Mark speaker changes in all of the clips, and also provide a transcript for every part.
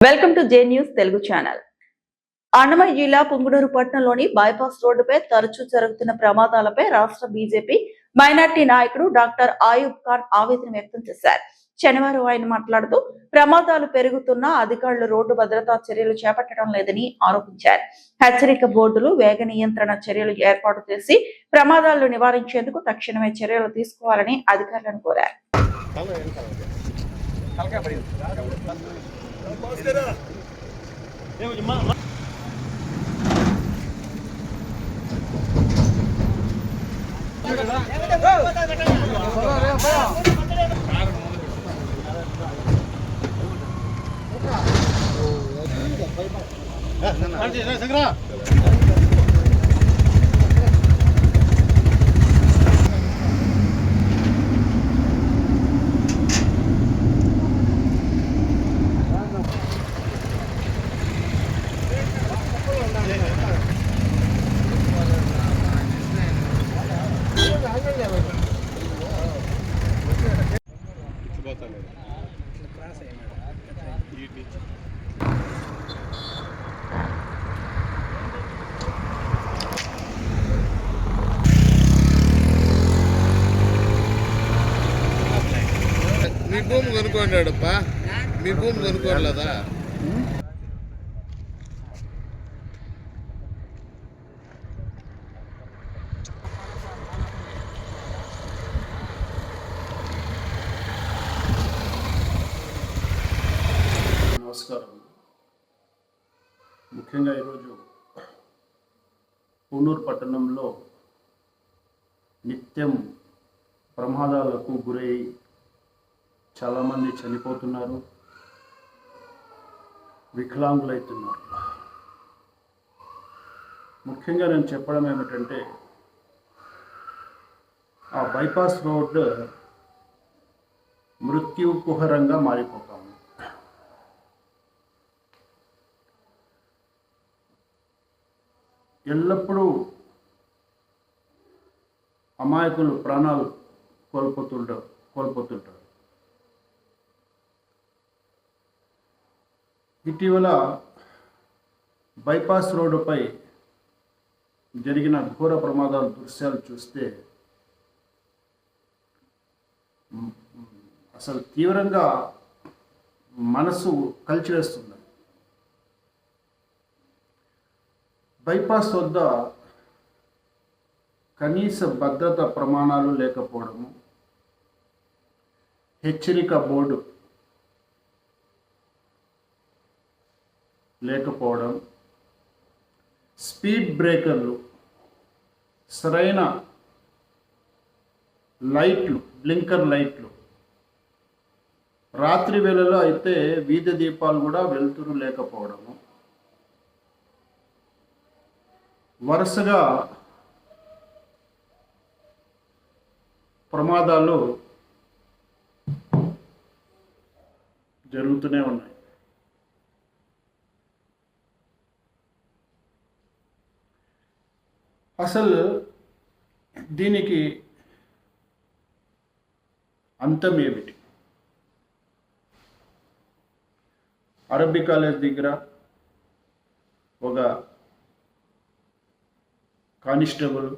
Speaker 1: Welcome to J news Telugu channel. Annamayya జిల్లా పుంగనూరు పట్టణంలోని bypass రోడ్డుపై తరచూ జరుగుతున్న ప్రమాదాలపై రాష్ట్ర బీజేపీ మైనార్టీ నాయకుడు డాక్టర్ ఆయూబ్ ఖాన్ ఆవేదన వ్యక్తం చేశారు. శనివారం ఆయన మాట్లాడుతూ ప్రమాదాలు పెరుగుతున్నా అధికారులు రోడ్డు భద్రతా చర్యలు చేపట్టడం లేదని ఆరోపించారు. హెచ్చరిక బోర్డులు, వేగ నియంత్రణ చర్యలు ఏర్పాటు చేసి ప్రమాదాలను నివారించేందుకు తక్షణమే చర్యలు తీసుకోవాలని అధికారులను కోరారు.
Speaker 2: మీ భూమి కొనుక్కోండాడప్పా, మీ భూమి కొనుక్కోలేదా?
Speaker 3: నమస్కారం. ముఖ్యంగా ఈరోజు పుంగనూరు పట్టణంలో నిత్యం ప్రమాదాలకు గురై చాలామంది చనిపోతున్నారు, వికలాంగులవుతున్నారు. ముఖ్యంగా నేను చెప్పడం ఏమిటంటే, ఆ బైపాస్ రోడ్ మృత్యు కుహరంగా మారిపోతా ఉంది. ఎల్లప్పుడూ అమాయకులు ప్రాణాలు కోల్పోతుంటారు. ఇటీవల బైపాస్ రోడ్డుపై జరిగిన ఘోర ప్రమాదాల దృశ్యాలు చూస్తే అసలు తీవ్రంగా మనసు కలిచివేస్తుంది. బైపాస్ వద్ద కనీస భద్రత ప్రమాణాలు లేకపోవడము, హెచ్చరిక బోర్డు లేకపోవడం, స్పీడ్ బ్రేకర్లు, సరైన లైట్లు, బ్లింకర్ లైట్లు, రాత్రి వేళలో అయితే వీధి దీపాలు కూడా వెలుతురు లేకపోవడము, వరుసగా ప్రమాదాలు జరుగుతూనే ఉన్నాయి. అసలు దీనికి అంతం ఏమిటి? అరబ్బీ కాలేజ్ దగ్గర ఒక కానిస్టేబుల్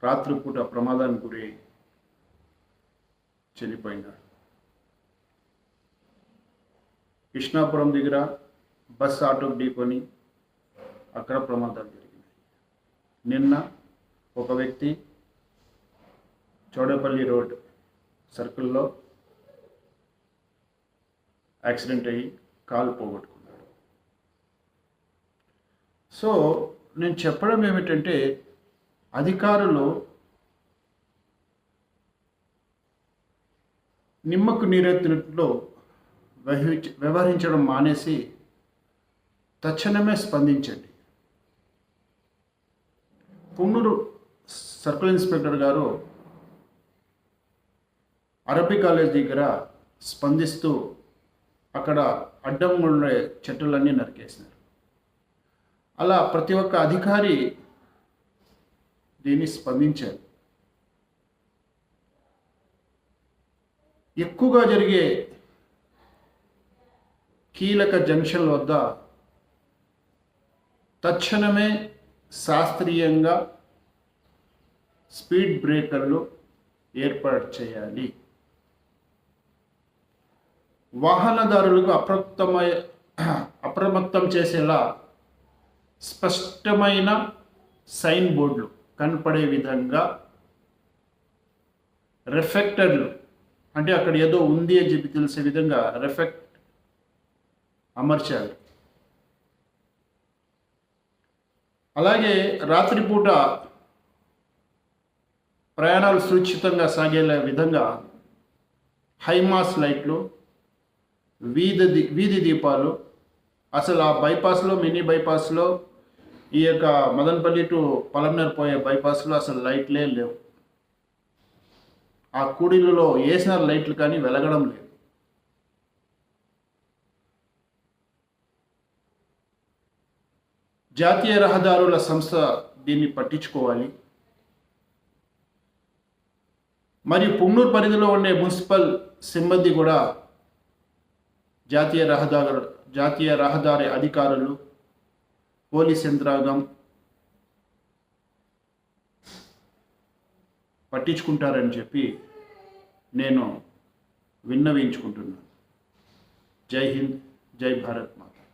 Speaker 3: రాత్రిపూట ప్రమాదానికి గురి చనిపోయినాడు. కృష్ణాపురం దగ్గర బస్ ఆటో ఢీకొని అక్కడ ప్రమాదాలు జరిగినాయి. నిన్న ఒక వ్యక్తి చౌడపల్లి రోడ్ సర్కిల్లో యాక్సిడెంట్ అయ్యి కాలు పోగొట్టుకున్నాడు. సో నేను చెప్పడం ఏమిటంటే, అధికారులు నిమ్మకు నీరెత్తినట్లు వ్యవహరించడం మానేసి తక్షణమే స్పందించండి. పుంగనూరు సర్కిల్ ఇన్స్పెక్టర్ గారు అరబ్బీ కాలేజ్ దగ్గర స్పందిస్తూ అక్కడ అడ్డం ఉండే చెట్టులన్నీ నరికేసినారు. అలా ప్రతి ఒక్క అధికారి దీన్ని స్పందించారు. ఎక్కువగా జరిగే కీలక జంక్షన్ వద్ద తక్షణమే శాస్త్రీయంగా స్పీడ్ బ్రేకర్లు ఏర్పాటు చేయాలి. వాహనదారులకు అప్రమత్తం చేసేలా స్పష్టమైన సైన్ బోర్డులు కనపడే విధంగా రిఫ్లెక్టర్లు, అంటే అక్కడ ఏదో ఉంది అని చెప్పి తెలిసే విధంగా రిఫ్లెక్ట్ అమర్చాలి. అలాగే రాత్రిపూట ప్రయాణాలు సురక్షితంగా సాగేలా విధంగా హైమాస్ లైట్లు, వీధి దీపాలు, అసలు ఆ బైపాస్లో, మినీ బైపాస్లో, ఈ యొక్క మదనపల్లి టు పలమనేరు పోయే బైపాస్లో అసలు లైట్లే లేవు. ఆ కూడీలలో వేసిన లైట్లు కానీ వెలగడం లేదు. జాతీయ రహదారుల సంస్థ దీన్ని పట్టించుకోవాలి. మరియు పుంగనూరు పరిధిలో ఉండే మున్సిపల్ సిబ్బంది కూడా జాతీయ రహదారి అధికారులు, పోలీస్ యంత్రాంగం పట్టించుకుంటారని చెప్పి నేను విన్నవించుకుంటున్నాను. జై హింద్, జై భారత్ మాత.